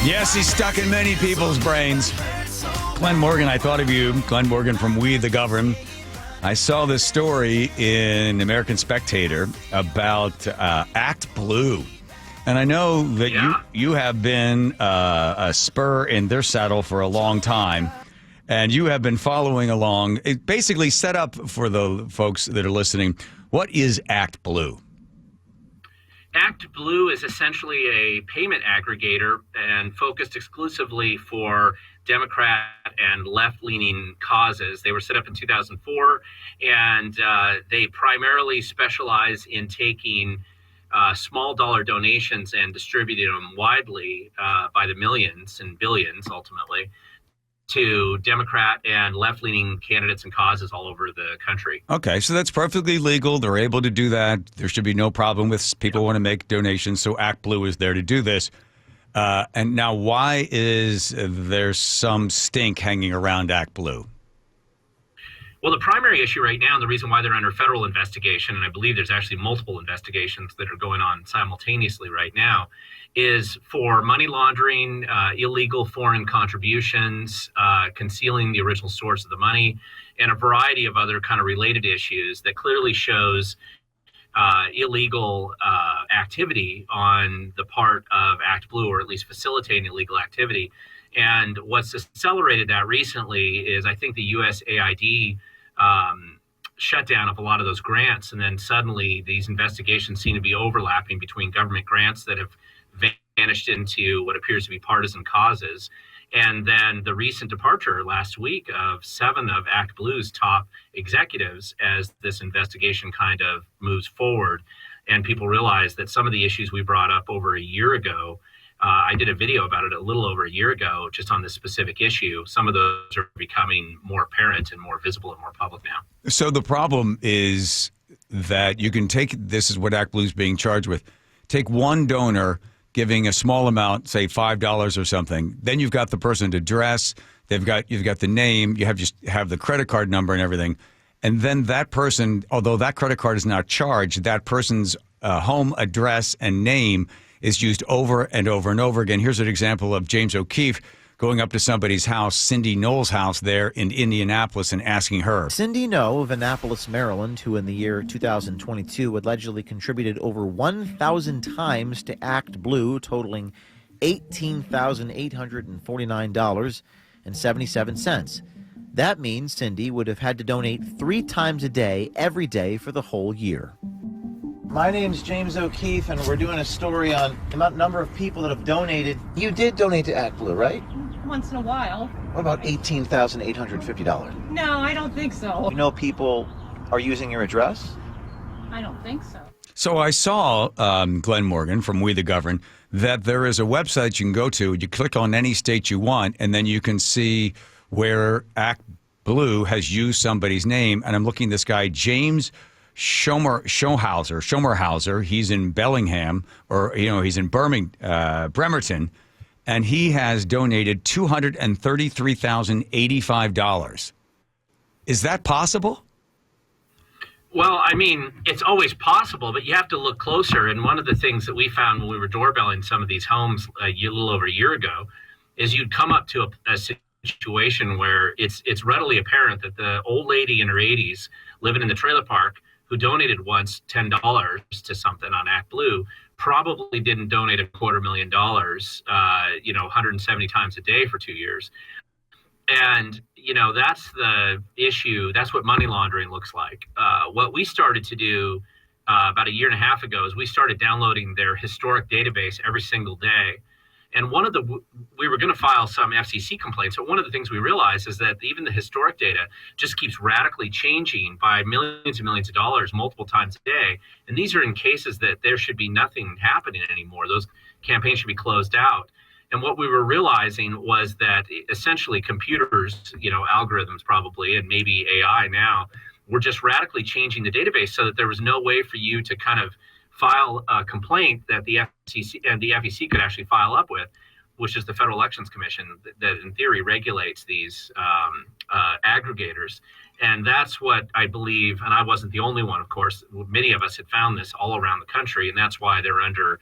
Yes, he's stuck in many people's brains. Glen Morgan, I thought of you. Glen Morgan from We the Govern. I saw this story in American Spectator about ActBlue. And I know that you have been a spur in their saddle for a long time. And you have been following along. It basically set up for the folks that are listening. What is ActBlue? ActBlue is essentially a payment aggregator and focused exclusively for Democrat and left-leaning causes. They were set up in 2004, and they primarily specialize in taking small dollar donations and distributing them widely by the millions and billions, ultimately, to Democrat and left-leaning candidates and causes all over the country. Okay, so that's perfectly legal. They're able to do that. There should be no problem with people want to make donations, so ActBlue is there to do this. And now, why is there some stink hanging around ActBlue? Well, the primary issue right now, and the reason why they're under federal investigation, and I believe there's actually multiple investigations that are going on simultaneously right now, is for money laundering, illegal foreign contributions, concealing the original source of the money, and a variety of other kind of related issues that clearly shows illegal activity on the part of ActBlue, or at least facilitating illegal activity. And what's accelerated that recently is, I think, the USAID shutdown of a lot of those grants. And then suddenly these investigations seem to be overlapping between government grants that have vanished into what appears to be partisan causes. And then the recent departure last week of 7 of ActBlue's top executives as this investigation kind of moves forward. And people realize that some of the issues we brought up over a year ago, I did a video about it a little over a year ago, just on this specific issue. Some of those are becoming more apparent and more visible and more public now. So the problem is that you can take, this is what ActBlue is being charged with, take one donor giving a small amount, say $5 or something. Then you've got the person's address, you've got the name, you have the credit card number and everything. And then that person, although that credit card is not charged, that person's home address and name is used over and over and over again. Here's an example of James O'Keefe going up to somebody's house, Cindy Knoll's house there in Indianapolis, and asking her. Cindy Knoll of Annapolis, Maryland, who in the year 2022 allegedly contributed over 1,000 times to ActBlue, totaling $18,849.77. That means Cindy would have had to donate 3 times a day, every day for the whole year. My name's James O'Keefe, and we're doing a story on the number of people that have donated. You did donate to ActBlue, right? Once in a while. What about $18,850? No, I don't think so. You know people are using your address? I don't think so. So I saw, Glen Morgan from We the Govern, that there is a website you can go to. You click on any state you want, and then you can see where ActBlue has used somebody's name. And I'm looking at this guy, James Schomerhauser. He's in Bellingham, or he's in Bremerton, and he has donated $233,085. Is that possible? Well, I mean, it's always possible, but you have to look closer. And one of the things that we found when we were doorbelling some of these homes a little over a year ago is you'd come up to a situation where it's readily apparent that the old lady in her 80s living in the trailer park who donated once $10 to something on ActBlue probably didn't donate $250,000, 170 times a day for 2 years. And, that's the issue. That's what money laundering looks like. What we started to do about a year and a half ago is we started downloading their historic database every single day. And we were going to file some FCC complaints, but one of the things we realized is that even the historic data just keeps radically changing by millions and millions of dollars multiple times a day. And these are in cases that there should be nothing happening anymore. Those campaigns should be closed out. And what we were realizing was that essentially computers, algorithms probably, and maybe AI now, were just radically changing the database so that there was no way for you to kind of file a complaint that the FCC and the FEC could actually file up with, which is the Federal Elections Commission that in theory regulates these aggregators. And that's what I believe, and I wasn't the only one, of course. Many of us had found this all around the country, and that's why they're under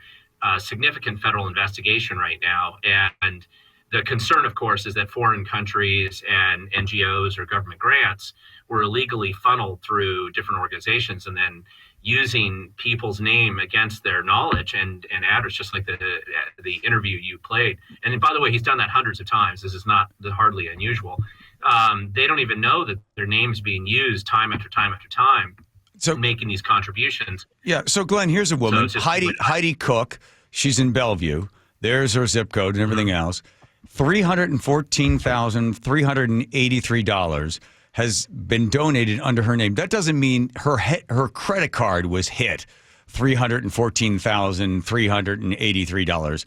significant federal investigation right now. And the concern, of course, is that foreign countries and NGOs or government grants were illegally funneled through different organizations and then using people's name against their knowledge and address, just like the interview you played. And by the way, he's done that hundreds of times. This is not hardly unusual. They don't even know that their name's being used time after time after time, so making these contributions. Yeah. So Glenn, here's a woman, Heidi Cook. She's in Bellevue. There's her zip code and everything else. $314,383 has been donated under her name. That doesn't mean her credit card was hit $314,383.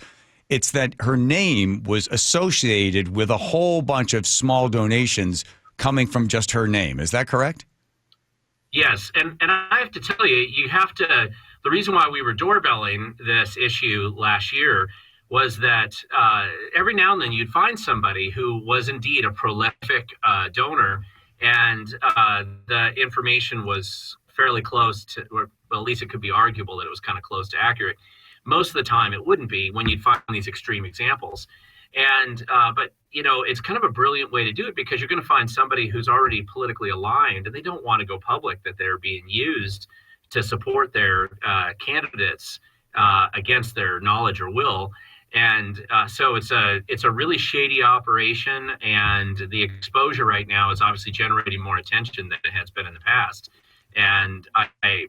It's that her name was associated with a whole bunch of small donations coming from just her name. Is that correct? Yes. And I have to tell you, the reason why we were doorbelling this issue last year was that every now and then you'd find somebody who was indeed a prolific donor, and the information was fairly close to, or well, at least it could be arguable that it was kind of close to accurate. Most of the time it wouldn't be when you'd find these extreme examples. And but it's kind of a brilliant way to do it, because you're going to find somebody who's already politically aligned and they don't want to go public that they're being used to support their candidates against their knowledge or will. And so it's a really shady operation, and the exposure right now is obviously generating more attention than it has been in the past. And I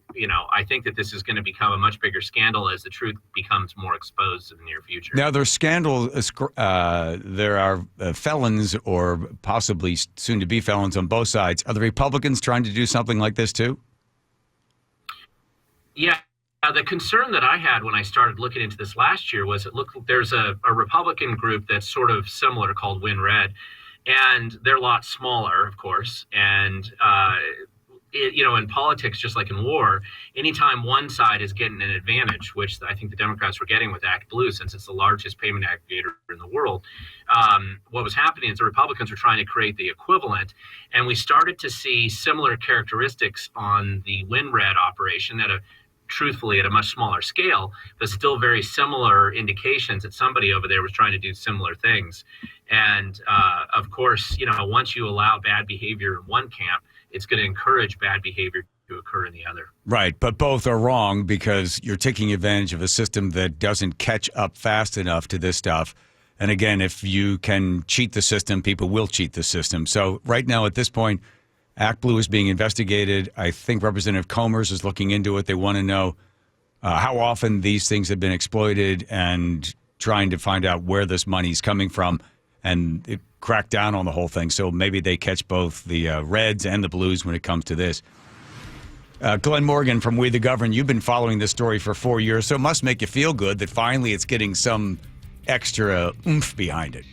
think that this is going to become a much bigger scandal as the truth becomes more exposed in the near future. Now, there's scandal. There are felons or possibly soon to be felons on both sides. Are the Republicans trying to do something like this too? Yeah. The concern that I had when I started looking into this last year was there's a Republican group that's sort of similar called WinRed, and they're a lot smaller, of course. And, in politics, just like in war, anytime one side is getting an advantage, which I think the Democrats were getting with ActBlue, since it's the largest payment aggregator in the world, what was happening is the Republicans were trying to create the equivalent. And we started to see similar characteristics on the WinRed operation truthfully at a much smaller scale, but still very similar indications that somebody over there was trying to do similar things. And of course, once you allow bad behavior in one camp, it's going to encourage bad behavior to occur in the other. Right, but both are wrong, because you're taking advantage of a system that doesn't catch up fast enough to this stuff. And again, if you can cheat the system, people will cheat the system. So right now at this point, ActBlue is being investigated. I think Representative Comers is looking into it. They want to know how often these things have been exploited and trying to find out where this money's coming from and crack down on the whole thing. So maybe they catch both the Reds and the Blues when it comes to this. Glen Morgan from We the Govern, you've been following this story for 4 years, so it must make you feel good that finally it's getting some extra oomph behind it.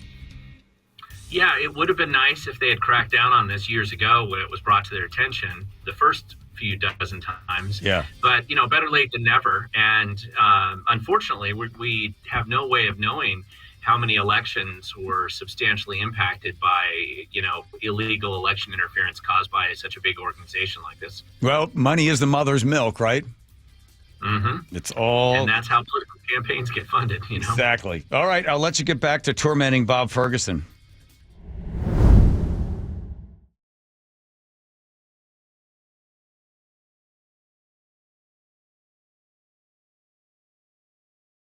Yeah, it would have been nice if they had cracked down on this years ago when it was brought to their attention the first few dozen times. Yeah. But, better late than never. And unfortunately, we have no way of knowing how many elections were substantially impacted by, illegal election interference caused by such a big organization like this. Well, money is the mother's milk, right? Mm-hmm. It's all... And that's how political campaigns get funded, Exactly. All right, I'll let you get back to tormenting Bob Ferguson.